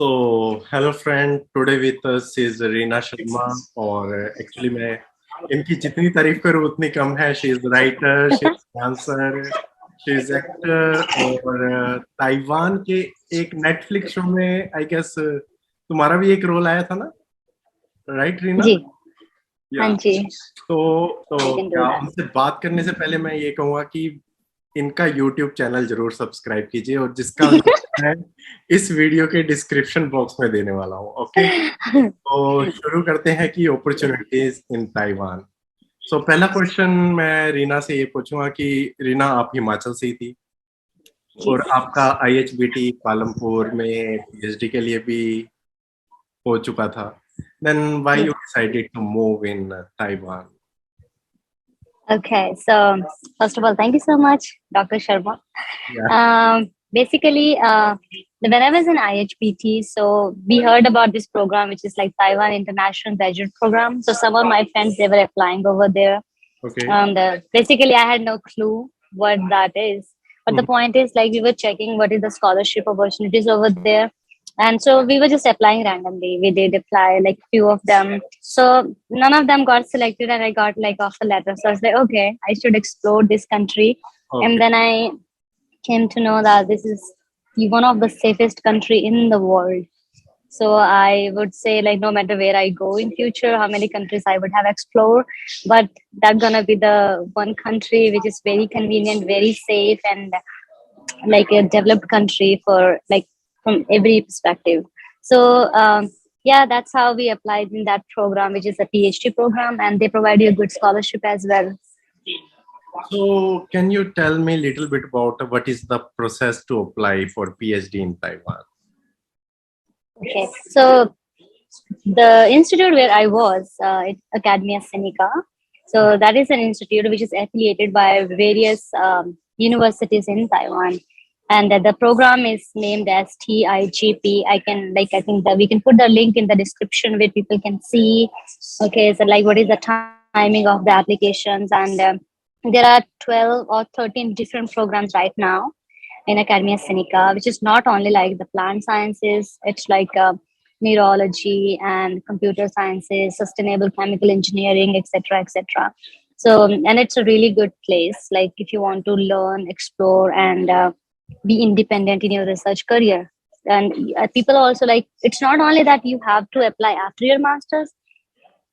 So, hello friend, today with us is Reena Sharma और actually मैं इनकी जितनी तारीफ करूँ उतनी कम है. She is writer, she is dancer, she is actor और ताइवान के एक नेटफ्लिक्स शो में आई गेस तुम्हारा भी एक रोल आया था ना, राइट रीना? जी या हाँ जी. तो I can do क्या that. उनसे बात करने से पहले मैं ये कहूँगा कि इनका YouTube चैनल जरूर सब्सक्राइब कीजिए और जिसका मैं इस वीडियो के डिस्क्रिप्शन बॉक्स में देने वाला हूँ. ओके, तो शुरू करते हैं कि अपॉर्चुनिटीज इन ताइवान. सो पहला क्वेश्चन मैं रीना से ये पूछूंगा कि रीना, आप हिमाचल से ही थी और आपका IHBT पालमपुर में PhD के लिए भी हो चुका था. Then why you decided to move in Taiwan? Okay, so first of all, thank you so much, Dr. Sharma. Basically, when I was in IHBT, so we heard about this program, which is like Taiwan International Graduate Program. So some of my friends, they were applying over there. Okay. And basically, I had no clue what that is. But the point is, like, we were checking what is the scholarship opportunities over there. And so we were just applying randomly. We did apply like few of them. So none of them got selected, and I got like offer letter. So I was like, okay, I should explore this country. Okay. And then I came to know that this is one of the safest country in the world. So I would say, like, no matter where I go in future, how many countries I would have explored, but that's gonna be the one country which is very convenient, very safe, and like a developed country for like from every perspective. So yeah, that's how we applied in that program, which is a PhD program, and they provide you a good scholarship as well. So can you tell me a little bit about what is the process to apply for PhD in Taiwan? Okay, so the institute where I was, it's Academia Sinica. So that is an institute which is affiliated by various universities in Taiwan, and the program is named as TIGP. I think that we can put the link in the description where people can see. Okay, so like what is the timing of the applications, and there are 12 or 13 different programs right now in Academia Sinica, which is not only like the plant sciences. It's like neurology and computer sciences, sustainable chemical engineering, etc., etc. So, and it's a really good place. Like if you want to learn, explore, and be independent in your research career. And people also like, it's not only that you have to apply after your master's.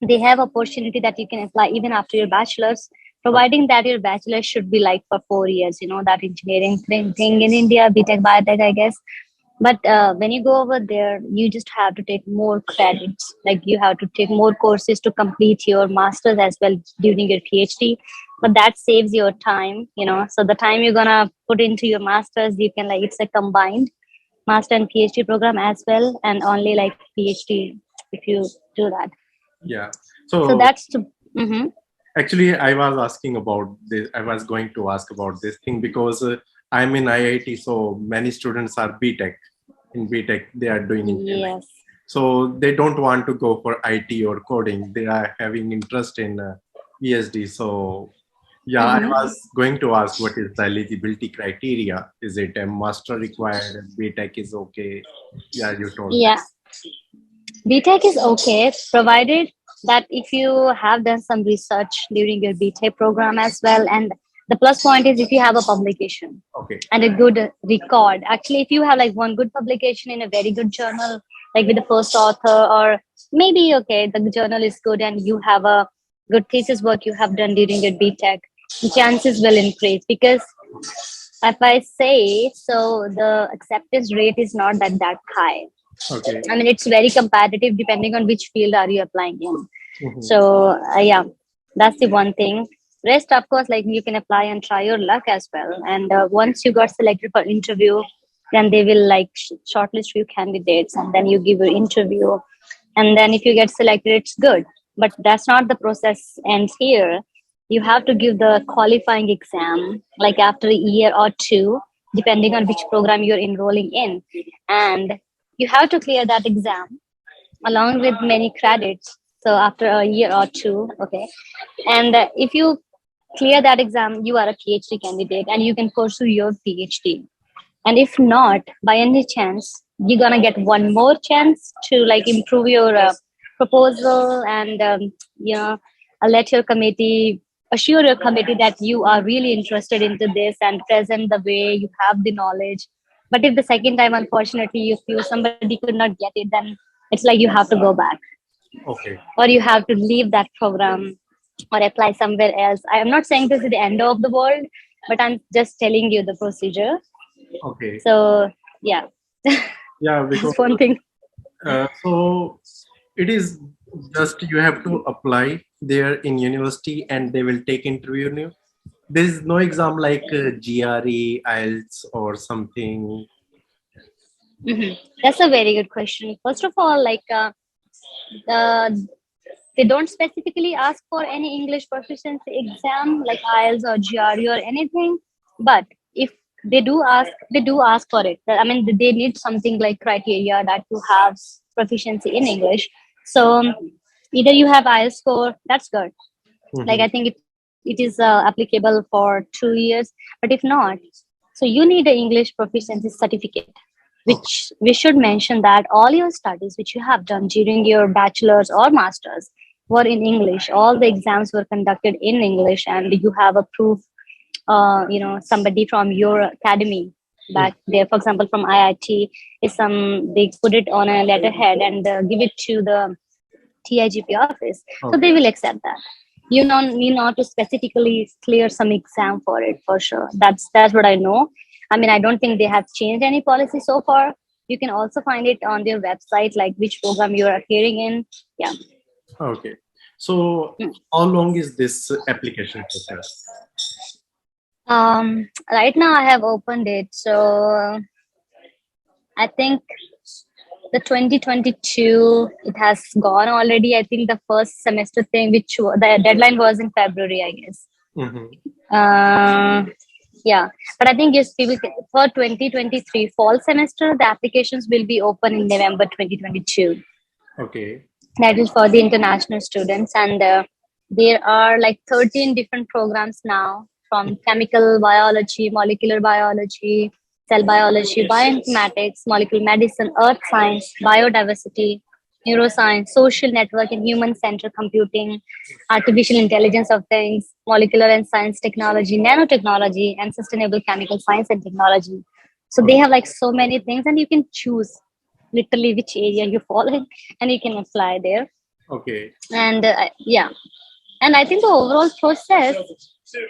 They have opportunity that you can apply even after your bachelor's, providing that your bachelor should be like for 4 years. You know, that engineering thing in India, B.Tech, B.Tech, I guess. But when you go over there, you just have to take more credits. Like you have to take more courses to complete your master's as well during your PhD. But that saves your time, you know. So the time you're gonna put into your master's, you can like, it's a combined master and PhD program as well, and only like PhD if you do that. Yeah. So that's to, actually, I was asking about this. I was going to ask about this thing because I'm in IIT, so many students are B.Tech. In B.Tech, they are doing engineering. yes. So they don't want to go for IT or coding. They are having interest in PhD. So yeah, I was going to ask what is the eligibility criteria? Is it a master required? B.Tech is okay? Yeah, you told. Yeah. B.Tech is okay, provided that if you have done some research during your B.Tech program as well. And the plus point is if you have a publication and a good record. Actually, if you have like one good publication in a very good journal, like with the first author, or maybe, okay, the journal is good and you have a good thesis work you have done during your B.Tech, chances will increase. Because if I say so, the acceptance rate is not that high. Okay. I mean, it's very competitive depending on which field are you applying in. So yeah, that's the one thing. Rest, of course, like you can apply and try your luck as well. And once you got selected for interview, then they will like shortlist few candidates, and then you give your interview. And then if you get selected, it's good. But that's not the process ends here. You have to give the qualifying exam like after a year or two, depending on which program you're enrolling in. And you have to clear that exam along with many credits. So after a year or two, okay. And if you clear that exam, you are a PhD candidate and you can pursue your PhD. And if not, by any chance, you're gonna get one more chance to like improve your proposal, and let your committee assure your committee that you are really interested into this and present the way you have the knowledge. But if the second time, unfortunately, you feel somebody could not get it, then it's like you have to go back, Okay. or you have to leave that program or apply somewhere else. I am not saying this is the end of the world, but I'm just telling you the procedure. Okay. So yeah, Yeah, because that's one thing. so it is just you have to apply there in university and they will take interview you. There is no exam like GRE, IELTS or something. That's a very good question. First of all, like the they don't specifically ask for any English proficiency exam like IELTS or GRE or anything. But if they do ask for it. I mean, they need something like criteria that you have proficiency in English. So either you have IELTS score, that's good. Like Mhm. I think it is applicable for 2 years. But if not, so you need an English proficiency certificate, Okay. which we should mention that all your studies which you have done during your bachelor's or master's were in English. All the exams were conducted in English, and you have a proof, somebody from your academy Mhm. back there, for example from IIT, is some they put it on a letterhead and give it to the TIGP office. So they Okay. will accept that. You don't need not to specifically clear some exam for it for sure. That's what I know. I mean, I don't think they have changed any policy so far. You can also find it on their website, like which program you're appearing in. Yeah. Okay. So how long is this application process? Right now I have opened it, so I think the 2022 it has gone already. I think the first semester thing, the deadline was in February, I guess. Mhm. Uh, yeah, but I think yes, for 2023 fall semester, the applications will be open in November 2022. Okay. That is for the international students, and there are like 13 different programs now, from chemical biology, molecular biology, cell biology, bioinformatics, molecular medicine, earth science, biodiversity, neuroscience, social network and human centered computing, artificial intelligence of things, molecular and science technology, nanotechnology, and sustainable chemical science and technology. So they Okay. have like so many things, and you can choose literally which area you fall in, and you can apply there. Okay. And yeah, and I think the overall process,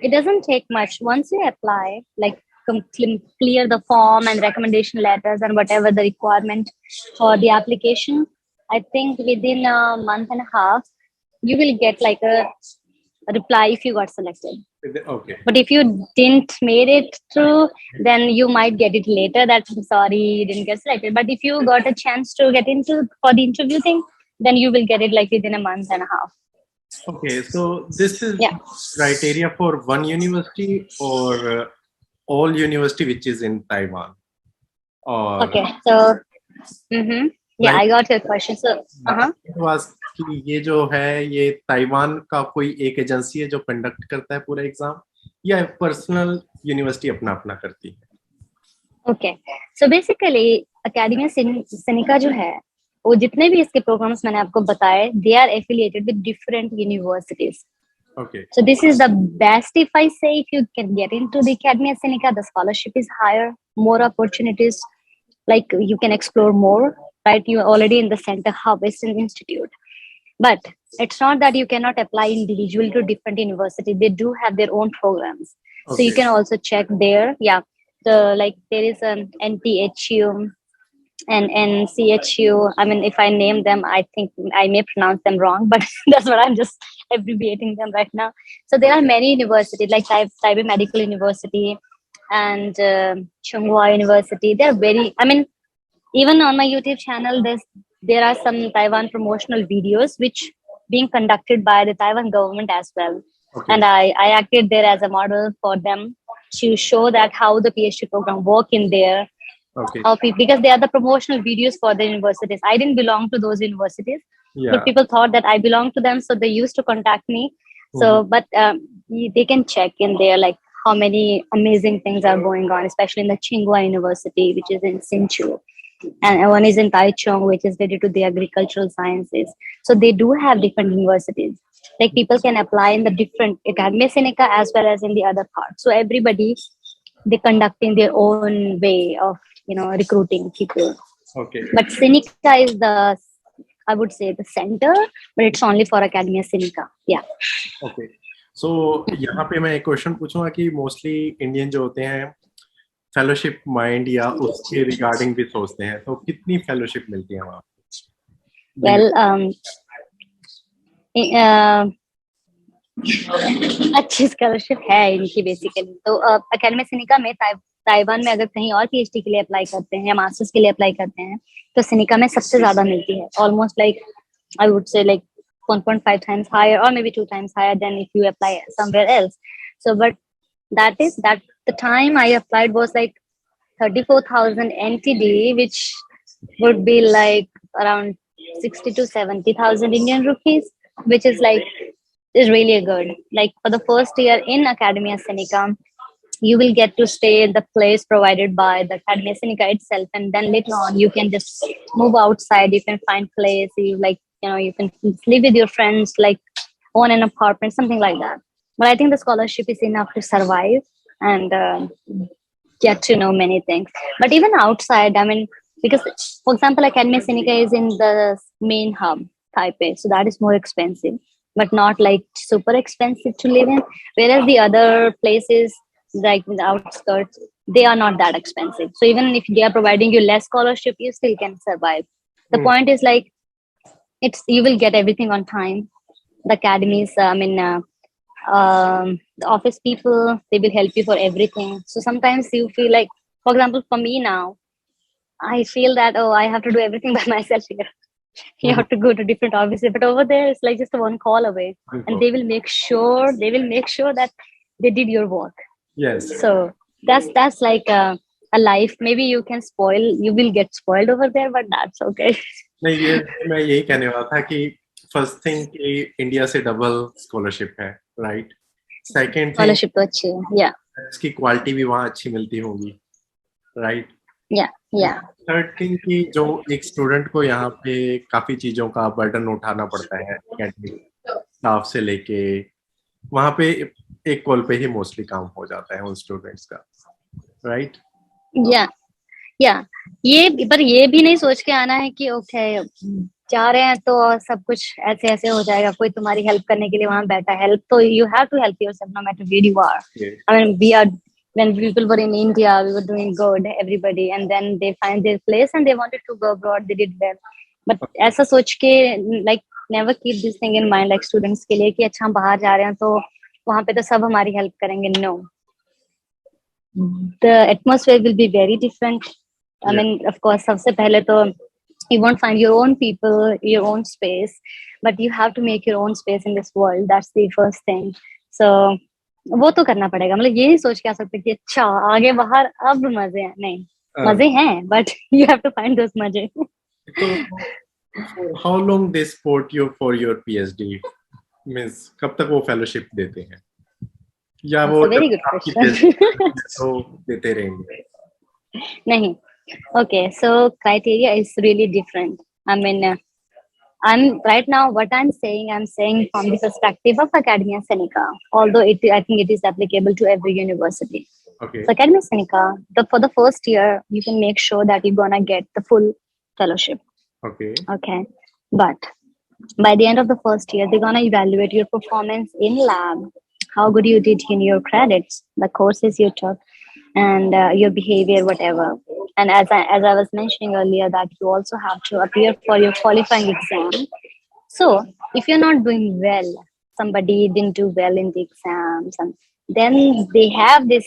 it doesn't take much. Once you apply, like clear the form and recommendation letters and whatever the requirement for the application, I think within a month and a half you will get like a reply if you got selected. Okay. But if you didn't made it through, then you might get it later that I'm sorry you didn't get selected. But if you got a chance to get into for the interview thing, then you will get it like within a month and a half. Okay. So this is Yeah. criteria for one university or all university which is in Taiwan or Okay. So, yeah, like I got your question. So, it was कि ये जो है ये Taiwan का कोई एक agency है जो कंडक्ट करता है पूरा एग्जाम या पर्सनल यूनिवर्सिटी अपना अपना करती है okay. So basically, Academia Sinica जो है, वो जितने भी इसके programs मैंने आपको बताए, they are affiliated with different universities. Okay So this is the best if I say, if you can get into the Academia Sinica, the scholarship is higher, more opportunities, like you can explore more, right? You're already in the center hub, it's an institute. But it's not that you cannot apply individually to different universities. They do have their own programs. So you okay can also check there. Yeah. The like there is an NTHU and NCHU. I mean, if I name them, I think I may pronounce them wrong, but that's what I'm just abbreviating them right now. So there are many universities like Taipei Medical University and Tsinghua University. They're very, I mean, even on my YouTube channel, there are some Taiwan promotional videos which being conducted by the Taiwan government as well. Okay And I acted there as a model for them to show that how the PhD program work in there, okay how people, because they are the promotional videos for the universities. I didn't belong to those universities, या but people thought that I belonged to them, so they used to contact me. So, but they can check in there like how many amazing things are going on, especially in the Tsinghua University, which is in Hsinchu. and one is in Taichung, which is related to the agricultural sciences. So they do have different universities. Like people can apply in the different Academia Sinica as well as in the other part. So everybody, they conducting their own way of recruiting people. Okay. But Sinica is the, I would say, the center, but it's only for Academia Sinica. Yeah. Okay. So यहाँ पे मैं एक question पूछूंगा कि mostly Indian जो होते हैं fellowship mind या उसके रिगार्डिंग भी सोचते हैं, तो कितनी फेलोशिप मिलती है वहाँ? Well, अच्छी स्कॉलरशिप है इनकी बेसिकली। तो अकेडमी सिनिका में ताइवान में अगर कहीं और पीएचडी के लिए अप्लाई करते हैं या मास्टर्स के लिए अप्लाई करते हैं तो सिनिका में सबसे ज्यादा मिलती है, almost like I would say like 1.5 times higher or maybe 2 times higher than if you apply somewhere else. So but that the time I applied was like 34,000 NTD, which would be like around 60 to 70,000 Indian rupees, which is like is really good. Like for the first year in Academia Sinica, you will get to stay in the place provided by the Academia Sinica itself, and then later on you can just move outside. You can find place. You can live with your friends, like own an apartment, something like that. But I think the scholarship is enough to survive and get to know many things. But even outside, I mean, because for example, Academia Sinica is in the main hub, Taipei, so that is more expensive, but not like super expensive to live in. Whereas the other places, like in the outskirts, they are not that expensive. So even if they are providing you less scholarship, you still can survive. The point is like you will get everything on time. The academies, the office people, they will help you for everything. So sometimes you feel like, for example, for me now, I feel that I have to do everything by myself here. You have to go to different offices, but over there it's like just one call away, and they will make sure that they did your work. Yes. So that's like a life. Maybe you will get spoiled over there, but that's okay. नहीं, ये मैं यही कहने वाला था कि first thing कि India से डबल स्कॉलरशिप है, राइट? सेकंड स्कॉलरशिप तो अच्छी है, या इसकी क्वालिटी भी वहाँ अच्छी मिलती होगी, राइट? या थर्ड थिंग कि जो एक स्टूडेंट को यहाँ पे काफी चीजों का बर्डन उठाना पड़ता है, एकेडमिक स्टाफ से लेके, वहाँ पे एक कॉल पे ही मोस्टली काम हो जाता है उन स्टूडेंट्स का, राइट? या ये भी नहीं सोच के आना है कि ओके जा रहे हैं तो सब कुछ ऐसे ऐसे हो जाएगा, कोई तुम्हारी हेल्प करने के लिए वहां बैठा है। हेल्प तो you have to help yourself no matter where you are. I mean when people were in India, we were doing good, everybody, and then they find their place and they wanted to go abroad, they did well. But ऐसा सोच के like never keep this thing in mind, like students के लिए कि अच्छा हम बाहर जा रहे हैं तो वहां पे तो सब हमारी हेल्प करेंगे। No, the atmosphere will be very different. I mean, of course, सबसे पहले तो you won't find your own people, your own space, but you have to make your own space in this world. That's the first thing. So वो तो करना पड़ेगा। मतलब ये नहीं सोच के आ सकते कि अच्छा आगे बाहर अब मजे हैं, नहीं, मजे हैं, but you have to find those मजे। So how long they support you for your PhD? Means कब तक वो फेलोशिप देते हैं, या वो very good question। तो देते रहेंगे? नहीं, okay, so criteria is really different. I mean, I'm right now what I'm saying from the perspective of Academia Sinica, although I think it is applicable to every university. Okay. So Academia Sinica, for the first year, you can make sure that you're gonna get the full fellowship. Okay. But by the end of the first year, they're gonna evaluate your performance in lab, how good you did in your credits, the courses you took, and your behavior, whatever. And as I was mentioning earlier, that you also have to appear for your qualifying exam. So if you're not doing well, somebody didn't do well in the exams, and then they have this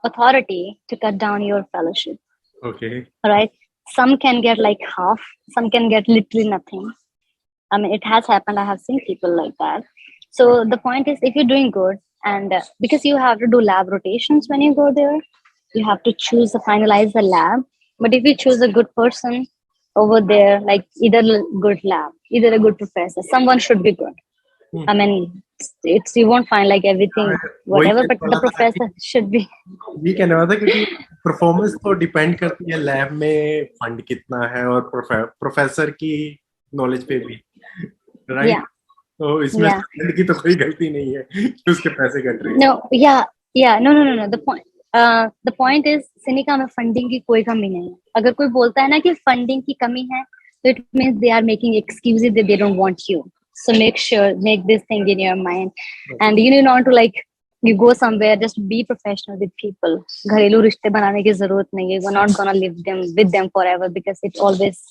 authority to cut down your fellowship. Okay. Right? Some can get like half, some can get literally nothing. I mean, it has happened. I have seen people like that. So the point is, if you're doing good, and because you have to do lab rotations when you go there, you have to finalize the lab. But if you choose a good person over there, like either good lab, either a good professor, someone should be good. I mean, it's you won't find like everything वही whatever, but कहने the वाला था कि professor should be. ये कहने वाला था क्योंकि परफॉर्मेंस तो डिपेंड करती है लैब में फंड कितना है और प्रोफेसर की नॉलेज पे भी, राइट? Yeah, तो इसमें yeah. स्टूडेंट की तो कोई गलती नहीं है कि उसके पैसे कट रहे हैं। No, yeah, yeah, no. The point is, सिनिका में फंडिंग की कोई कमी नहीं है. अगर कोई बोलता है ना कि फंडिंग की कमी है, तो it means they are making excuses that they don't want you. So make this thing in your mind, and you need not to like you go somewhere, just be professional with people. घरेलू रिश्ते बनाने की जरूरत नहीं है. We're not gonna live with them forever because it always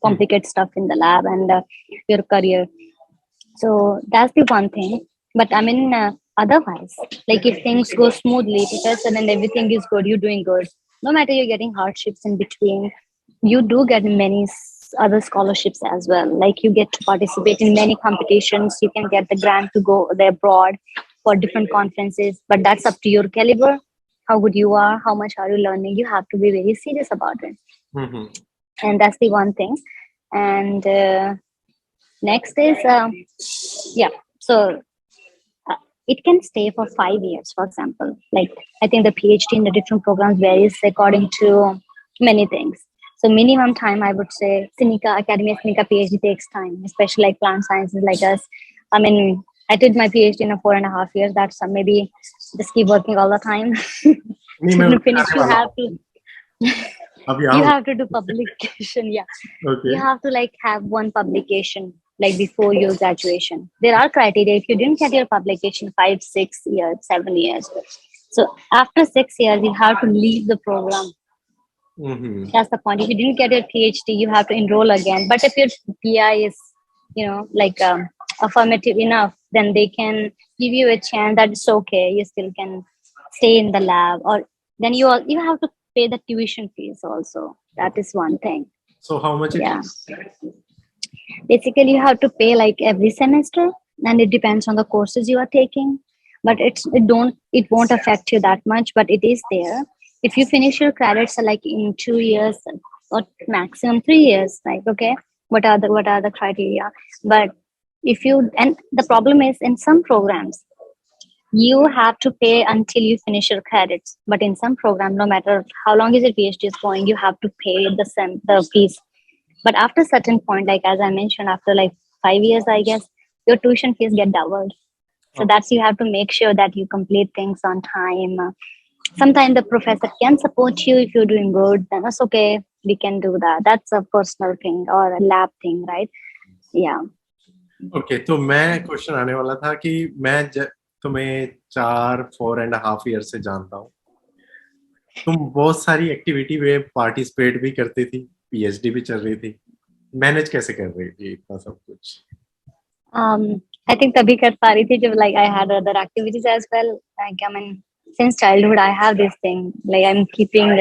complicates stuff in the lab and your career. So that's the one thing. But I mean, otherwise, like if things go smoothly, professor and everything is good, you're doing good. No matter you're getting hardships in between, you do get many other scholarships as well. Like you get to participate in many competitions. You can get the grant to go there abroad for different conferences. But that's up to your caliber, how good you are, how much are you learning. You have to be very serious about it. Mm-hmm. And that's the one thing. And next is, so it can stay for 5 years, for example. Like I think the PhD in the different programs varies according to many things. So minimum time, I would say, Academy of Sinica PhD takes time, especially like plant sciences like us. I mean, I did my PhD in 4.5 years. That's maybe just keep working all the time. To finish, you have to. You have to do publication. Yeah. Okay. You have to like have one publication like before your graduation. There are criteria. If you didn't get your publication 5, 6 years, 7 years, so after 6 years you have to leave the program. Mm-hmm. That's the point. If you didn't get your PhD, you have to enroll again. But if your PI is, like affirmative enough, then they can give you a chance that it's okay. You still can stay in the lab, or then you have to pay the tuition fees also. That is one thing. So how much? Yeah. Basically, you have to pay like every semester, and it depends on the courses you are taking. But it won't affect you that much. But it is there. If you finish your credits like in 2 years or maximum 3 years, like okay, what are the criteria? But if you, and the problem is in some programs you have to pay until you finish your credits, but in some program, no matter how long is your PhD is going, you have to pay the fees. But after certain point, like as I mentioned, after like 5 years, I guess your tuition fees get doubled. So that's, you have to make sure that you complete things on time. Sometimes the professor can support you if you're doing good, then that's okay, we can do that. That's a personal thing or a lab thing, right? Yeah. Okay, तो मैं question आने वाला था कि मैं तुम्हें 4.5 year से जानता हूँ. तुम बहुत सारी एक्टिविटी में पार्टिसिपेट भी करती थी, पीएचडी भी चल रही थी. मैनेज कैसे कर रही थी इतना सब कुछ? I think तभी कर पा रही थी जब like I had other activities as well. Like I mean, since childhood I have this thing, like I'm keeping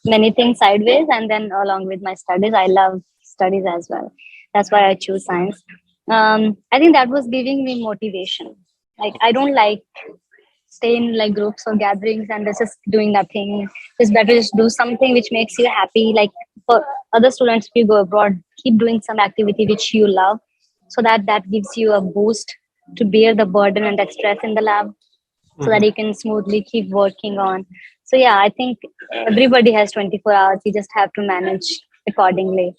many things sideways, and then along with my studies, I love studies as well. That's why I choose science. I think that was giving me motivation. Like I don't like stay in like groups or gatherings and just doing nothing. It's better just do something which makes you happy. Like for other students, if you go abroad, keep doing some activity which you love, so that gives you a boost to bear the burden and the stress in the lab, so that you can smoothly keep working on. So yeah, I think everybody has 24 hours. You just have to manage accordingly.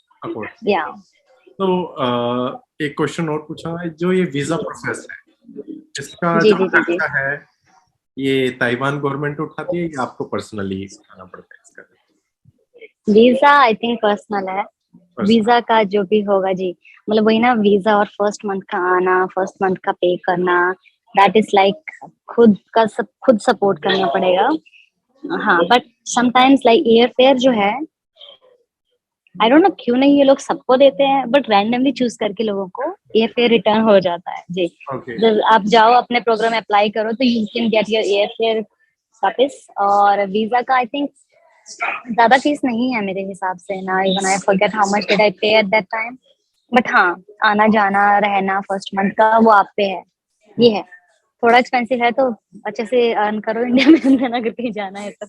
Yeah. तो एक question और पूछूंगा, जो ये visa process है, इसका जो खर्चा है, ये ताइवान गवर्नमेंट उठाती है या आपको पर्सनली उठाना पड़ता है इसका? वीजा आई थिंक पर्सनल है. वीजा का जो भी होगा जी, मतलब वही ना, वीजा और फर्स्ट मंथ का आना, फर्स्ट मंथ का पे करना, दैट इज लाइक खुद सपोर्ट करना पड़ेगा. हाँ, but sometimes like air fare जो है, आई डोंट नो क्यों नहीं ये लोग सबको देते हैं, बट रैंडमली चूज करके लोगों को एयर फेयर रिटर्न हो जाता है जी. जब आप जाओ अपने प्रोग्राम अप्लाई करो तो you can get your air fare वापस. और वीजा का आई थिंक ज्यादा फीस नहीं है मेरे हिसाब से ना. Even I forget how much did I पे एट दैट टाइम. बट हाँ, आना जाना रहना फर्स्ट मंथ का वो आप पे है. ये है थोड़ा एक्सपेंसिव है, तो अच्छे से अर्न करो इंडिया में, अगर कहीं जाना है तो.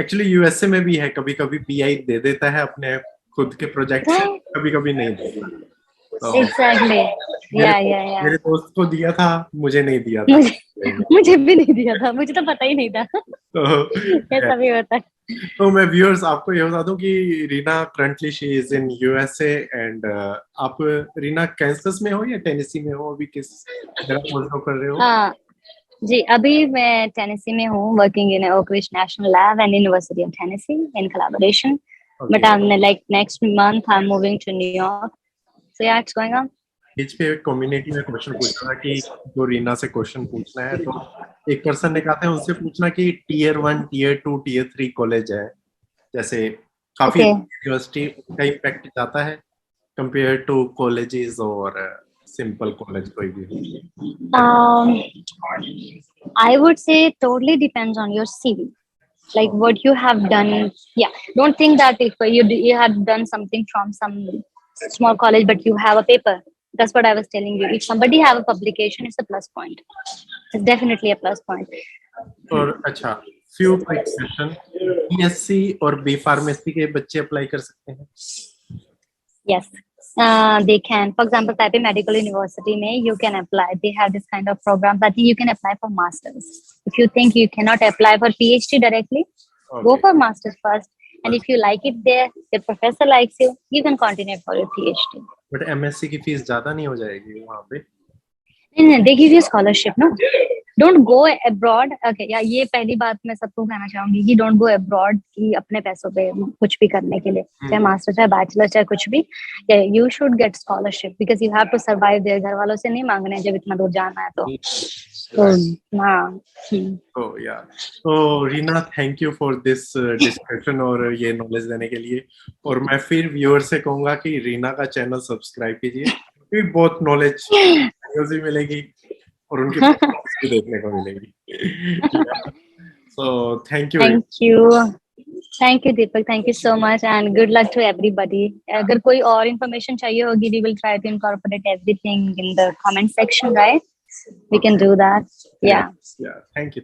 एक्चुअली यूएसए में भी है, कभी कभी पीआई दे देता है अपने खुद के प्रोजेक्ट से, कभी कभी नहीं देता. एग्जैक्टली. yeah. मेरे दोस्त को दिया था, मुझे नहीं दिया था। मुझे भी नहीं दिया था, मुझे तो पता ही नहीं था। तो ऐसा भी होता है। तो मैं व्यूअर्स आपको ये बता दूं कि Reena currently she is in USA and आप रीना कैंसस में हो या टेनेसी में हो, अभी किस जगह पोस्ट कर रहे हो? हाँ जी, अभी मैं टेनेसी में हूँ, working in Oak Ridge National Lab and University of Tennessee in collaboration, but okay, I am like next month I am moving to New York, so yeah it's going on. बीच पे community में question पूछा था कि जो रीना से question पूछना है, तो एक पर्सन ने कहा था उनसे पूछना कि टीयर 1, टीयर 2, टीयर 3 कॉलेज है, जैसे काफी ओके, यूनिवर्सिटी का इम्पैक्ट जाता है कंपेयर टू कॉलेजेस और सिंपल कॉलेज कोई भी हो? I would say totally depends on your CV, like what you have done. Yeah, don't think that if you have done something from some small college but you have a paper, that's what I was telling you. If somebody have a publication, it's a plus point. It's definitely a plus point. और अच्छा, few quick question, BSc और B pharmacy के बच्चे apply कर सकते हैं? Yes, they can. For example, Taipei Medical University may you can apply. They have this kind of programs. I think you can apply for masters. If you think you cannot apply for PhD directly, go okay, for masters first. And if you like it there, your professor likes you can continue for your PhD. But MSc की fees ज्यादा नहीं हो जाएगी वहां पे? नहीं, they give you scholarship, no? Don't go abroad. Okay, या ये पहली बात मैं सबको कहना चाहूंगी कि don't go abroad कि अपने पैसों पे कुछ भी करने के लिए, चाहे मास्टर चाहे बैचलर चाहे कुछ भी, you should get scholarship because you have to survive there. घर वालों से नहीं मांगने जब इतना दूर जाना है तो हाँ। तो या तो Reena, thank you for this discussion और ये नॉलेज देने के लिए। और मैं फिर व्यूअर से कहूंगा कि रीना का चैनल सब्सक्राइब कीजिए, क्योंकि बहुत नॉलेज भी मिलेगी और उनकी performance भी देखने को मिलेगी। So thank you. Thank you Deepak, thank you so much and good luck to everybody. अगर कोई और इन्फॉर्मेशन चाहिए होगी, we will try to incorporate everything in the comment section, right? We can do that. Yeah. Thank you.